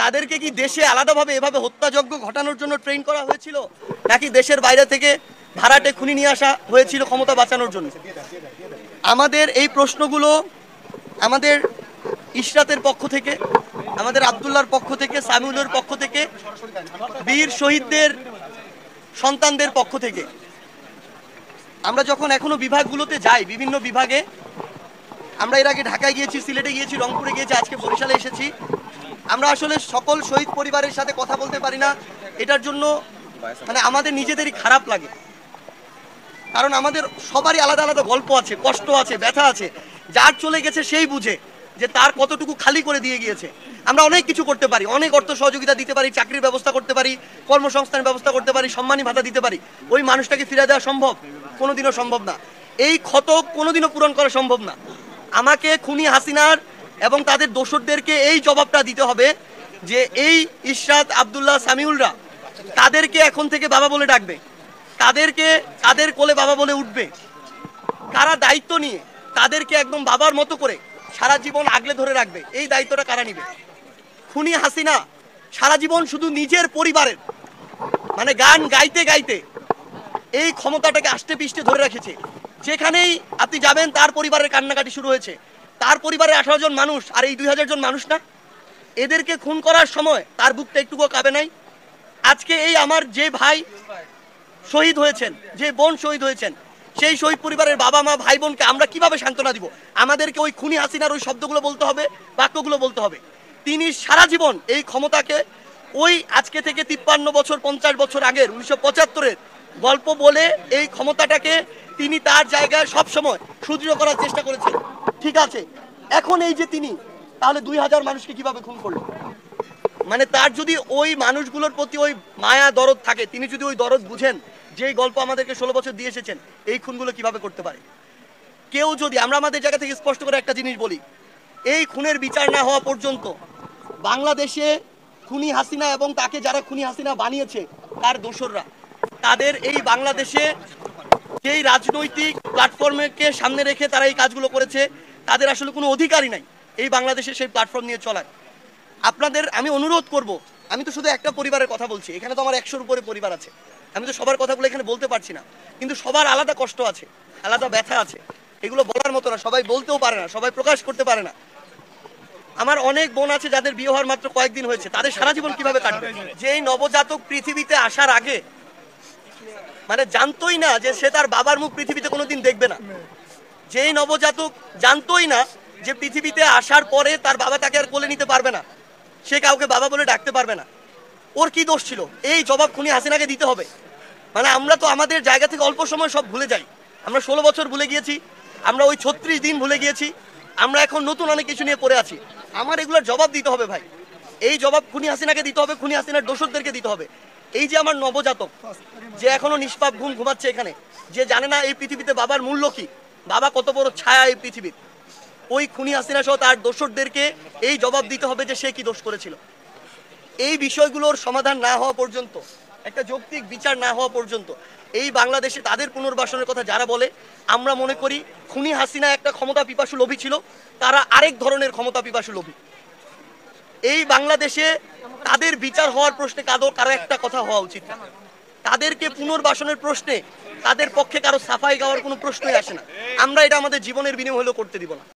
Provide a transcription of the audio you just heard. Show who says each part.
Speaker 1: তাদেরকে কি দেশে আলাদাভাবে এভাবে হত্যাযজ্ঞ ঘটানোর জন্য ট্রেন করা হয়েছিল, নাকি দেশের বাইরে থেকে ভাড়াটে খুনি নিয়ে আসা হয়েছিল ক্ষমতা বাঁচানোর জন্য? আমাদের এই প্রশ্নগুলো আমাদের ইশরাতের পক্ষ থেকে, আমাদের আব্দুল্লাহর পক্ষ থেকে, সামিউলের পক্ষ থেকে, বীর শহীদদের সন্তানদের পক্ষ থেকে আমরা যখন এখনো বিভাগগুলোতে যাই, বিভিন্ন বিভাগে, আমরা এর আগে ঢাকায় গিয়েছি, সিলেটে গিয়েছি, রংপুরে গিয়েছি, আজকে বরিশালে এসেছি, আমরা আসলে সকল শহীদ পরিবারের সাথে কথা বলতে পারি না। এটার জন্য মানে আমাদের নিজেদেরই খারাপ লাগে, কারণ আমাদের সবারই আলাদা আলাদা গল্প আছে, কষ্ট আছে, ব্যথা আছে। যার চলে গেছে সেই বুঝে যে তার কতটুকু খালি করে দিয়ে গিয়েছে। আমরা অনেক কিছু করতে পারি, অনেক অর্থ সহযোগিতা দিতে পারি, চাকরির ব্যবস্থা করতে পারি, কর্মসংস্থানের ব্যবস্থা করতে পারি, সম্মানী ভাতা দিতে পারি। ওই মানুষটাকে ফিরে দেওয়া সম্ভব? কোনোদিনও সম্ভব না। এই ক্ষত কোনোদিনও পূরণ করা সম্ভব না। আমাকে খুনি হাসিনার এবং তাদের দোসরদেরকে এই জবাবটা দিতে হবে যে এই ইশরাত, আব্দুল্লাহ, সামিউলরা তাদেরকে এখন থেকে বাবা বলে ডাকবে, তাদেরকে তাদের কোলে বাবা বলে উঠবে, কারা দায়িত্ব নিয়ে তাদেরকে একদম বাবার মতো করে সারা জীবন আগলে ধরে রাখবে, এই দায়িত্বটা কারা নিবে? খুনি হাসিনা সারা জীবন শুধু নিজের পরিবারের মানে গান গাইতে গাইতে এই ক্ষমতাটাকে আষ্টে পিষ্টে ধরে রেখেছে। যেখানেই আপনি যাবেন তার পরিবারের কান্নাকাটি শুরু হয়েছে। তার পরিবারে 18 জন মানুষ, আর এই 2000 জন মানুষ না? এদেরকে খুন করার সময় তার বুকটা একটুকু কাঁপে নাই? আজকে এই আমার যে ভাই শহীদ হয়েছেন, যে বোন শহীদ হয়েছেন, সেই শহীদ পরিবারের বাবা মা ভাই বোনকে আমরা কিভাবে সান্ত্বনা দিব? আমাদেরকে ওই খুনি হাসিনার ওই শব্দগুলো বলতে হবে, বাক্যগুলো বলতে হবে। তিনি সারা জীবন এই ক্ষমতাকে ওই আজকে থেকে 53 বছর 50 বছর আগের 1975-এর গল্প বলে এই ক্ষমতাটাকে তিনি তার জায়গায় সবসময় সুদৃঢ় করার চেষ্টা করেছেন। ঠিক আছে, এখন এই যে তিনি তাহলে 2000 মানুষকে কিভাবে খুন করলেন? মানে তার যদি ওই মানুষগুলোর প্রতি ওই মায়া দরদ থাকে, তিনি যদি ওই দরদ বুঝেন, যে গল্প আমাদেরকে 16 বছর দিয়ে এসেছেন, এই খুনগুলো কিভাবে করতে পারে? কেউ যদি, আমরা আমাদের জায়গা থেকে স্পষ্ট করে একটা জিনিস বলি, এই খুনের বিচার না হওয়া পর্যন্ত বাংলাদেশে খুনি হাসিনা এবং তাকে যারা খুনি হাসিনা বানিয়েছে তার দোসররা, তাদের এই বাংলাদেশে যেই রাজনৈতিক প্ল্যাটফর্মকে সামনে রেখে তারা এই কাজগুলো করেছে, তাদের আসলে কোনো অধিকারই নাই এই বাংলাদেশে সেই প্ল্যাটফর্ম নিয়ে চলার। আপনাদের আমি অনুরোধ করব, আমি তো শুধু একটা পরিবারের কথা বলছি, এখানে তো আমার 100-র উপরে পরিবার আছে, আমি তো সবার কথাগুলো এখানে বলতে পারছি না, কিন্তু সবার আলাদা কষ্ট আছে, আলাদা ব্যথা আছে, এগুলো বলার মতো না, সবাই বলতেও পারে না, সবাই প্রকাশ করতে পারে না। আমার অনেক বোন আছে যাদের বিয়ে হওয়ার মাত্র কয়েকদিন হয়েছে, তাদের সারা জীবন কিভাবে কাটবে? যেই নবজাতক পৃথিবীতে আসার আগে মানে জানতোই না যে সে তার বাবার মুখ পৃথিবীতে কোনোদিন দেখবে না, যেই নবজাতক জানতোই না যে পৃথিবীতে আসার পরে তার বাবা তাকে আর কোলে নিতে পারবে না, সে কাউকে বাবা বলে ডাকতে পারবে না, ওর কি দোষ ছিল? এই জবাব খুনি হাসিনাকে দিতে হবে। মানে আমরা তো আমাদের জায়গা থেকে অল্প সময় সব ভুলে যাই। আমরা 16 বছর ভুলে গিয়েছি, আমরা ওই 36 দিন ভুলে গিয়েছি, আমরা এখন নতুন অনেক কিছু নিয়ে পড়ে আছি। আমার এগুলোর জবাব দিতে হবে ভাই, এই জবাব খুনি হাসিনাকে দিতে হবে, খুনি হাসিনার দোসরদেরকে দিতে হবে। এই যে আমার নবজাতক যে এখনো নিষ্পাপ ঘুম ঘুমাচ্ছে এখানে, যে জানে না এই পৃথিবীতে বাবার মূল্য কি, বাবা কত বড় ছায়া এই পৃথিবীর, ওই খুনি হাসিনা সহ তার দোসরদেরকে এই জবাব দিতে হবে যে সে কি দোষ করেছিল। এই বিষয়গুলোর সমাধান না হওয়া পর্যন্ত, একটা যৌক্তিক বিচার না হওয়া পর্যন্ত এই বাংলাদেশে তাদের পুনর্বাসনের কথা যারা বলে, আমরা মনে করি খুনি হাসিনা একটা ক্ষমতা পিপাসু লোভী ছিল, তারা আরেক ধরনের ক্ষমতা পিপাসু লোভী। এই বাংলাদেশে তাদের বিচার হওয়ার প্রশ্নে কারো একটা কথা হওয়া উচিত না। তাদেরকে পুনর্বাসনের প্রশ্নে তাদের পক্ষে কারো সাফাই গাওয়ার কোনো প্রশ্নই আসে না। আমরা এটা আমাদের জীবনের বিনিময়ে হলেও করতে দিব না।